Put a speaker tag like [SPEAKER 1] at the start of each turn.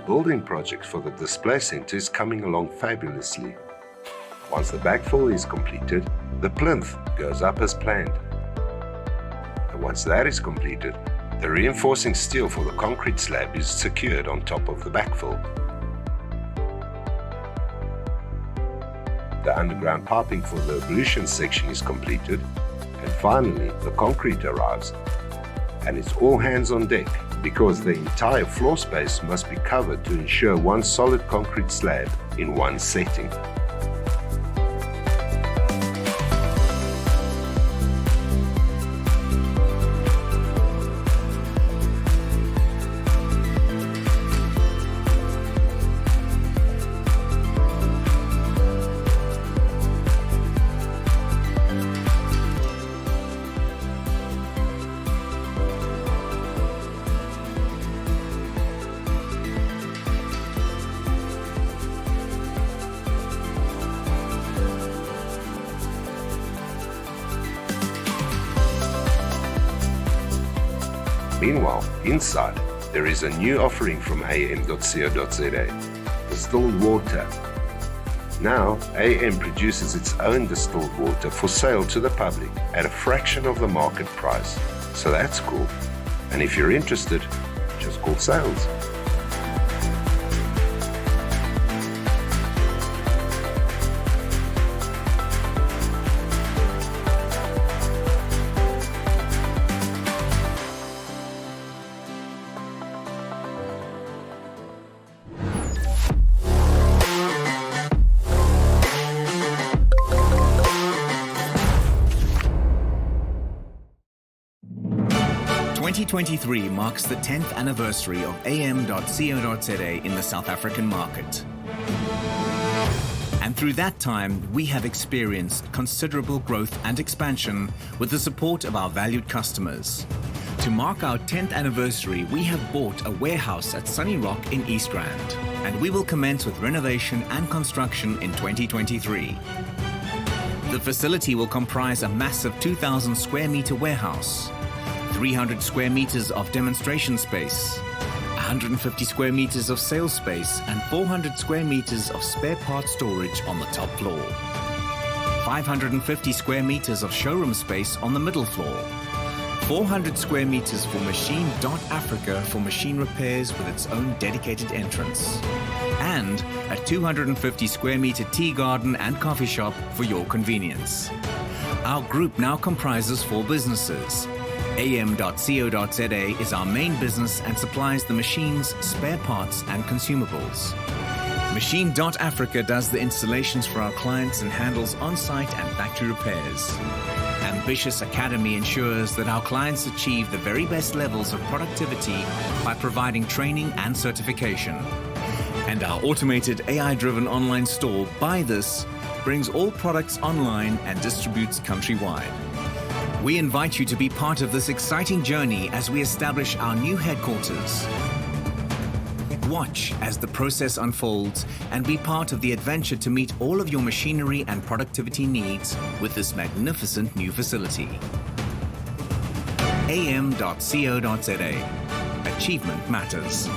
[SPEAKER 1] building project for the display center is coming along fabulously. Once the backfill is completed, the plinth goes up as planned. And once that is completed, the reinforcing steel for the concrete slab is secured on top of the backfill. The underground piping for the ablution section is completed, and finally the concrete arrives. And it's all hands on deck because the entire floor space must be covered to ensure one solid concrete slab in one setting. Meanwhile, inside, there is a new offering from AM.CO.za, Distilled Water. Now, AM produces its own distilled water for sale to the public at a fraction of the market price. So that's cool. And if you're interested, just call sales.
[SPEAKER 2] ...2023 marks the 10th anniversary of AM.CO.za in the South African market. And through that time, we have experienced considerable growth and expansion with the support of our valued customers. To mark our 10th anniversary, we have bought a warehouse at Sunnyrock in East Rand, and we will commence with renovation and construction in 2023. The facility will comprise a massive 2,000 square meter warehouse, 300 square meters of demonstration space, 150 square meters of sales space, and 400 square meters of spare parts storage on the top floor. 550 square meters of showroom space on the middle floor. 400 square meters for Machine.Africa for machine repairs with its own dedicated entrance. And a 250 square meter tea garden and coffee shop for your convenience. Our group now comprises 4 businesses. AM.CO.za is our main business and supplies the machines, spare parts and consumables. Machine.Africa does the installations for our clients and handles on-site and factory repairs. Ambitious Academy ensures that our clients achieve the very best levels of productivity by providing training and certification. And our automated AI-driven online store, Buy This, brings all products online and distributes countrywide. We invite you to be part of this exciting journey as we establish our new headquarters. Watch as the process unfolds and be part of the adventure to meet all of your machinery and productivity needs with this magnificent new facility. AM.CO.za. Achievement matters.